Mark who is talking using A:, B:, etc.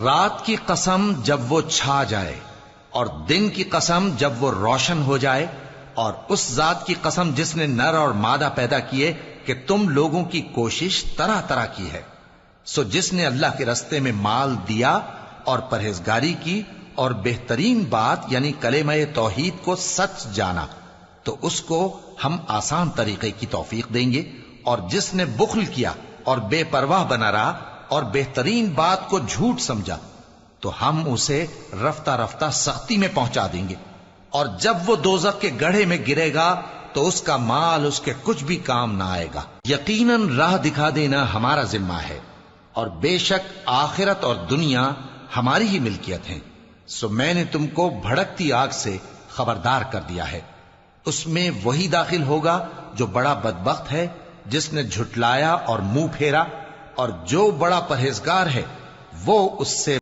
A: رات کی قسم جب وہ چھا جائے اور دن کی قسم جب وہ روشن ہو جائے، اور اس ذات کی قسم جس نے نر اور مادہ پیدا کیے کہ تم لوگوں کی کوشش طرح طرح کی ہے۔ سو جس نے اللہ کے رستے میں مال دیا اور پرہیزگاری کی اور بہترین بات یعنی کلمہ توحید کو سچ جانا، تو اس کو ہم آسان طریقے کی توفیق دیں گے، اور جس نے بخل کیا اور بے پرواہ بنا رہا اور بہترین بات کو جھوٹ سمجھا، تو ہم اسے رفتہ رفتہ سختی میں پہنچا دیں گے، اور جب وہ دوزخ کے گڑھے میں گرے گا تو اس کا مال اس کے کچھ بھی کام نہ آئے گا۔ یقیناً راہ دکھا دینا ہمارا ذمہ ہے، اور بے شک آخرت اور دنیا ہماری ہی ملکیت ہیں۔ سو میں نے تم کو بھڑکتی آگ سے خبردار کر دیا ہے، اس میں وہی داخل ہوگا جو بڑا بدبخت ہے، جس نے جھٹلایا اور منہ پھیرا، اور جو بڑا پرہیزگار ہے وہ اس سے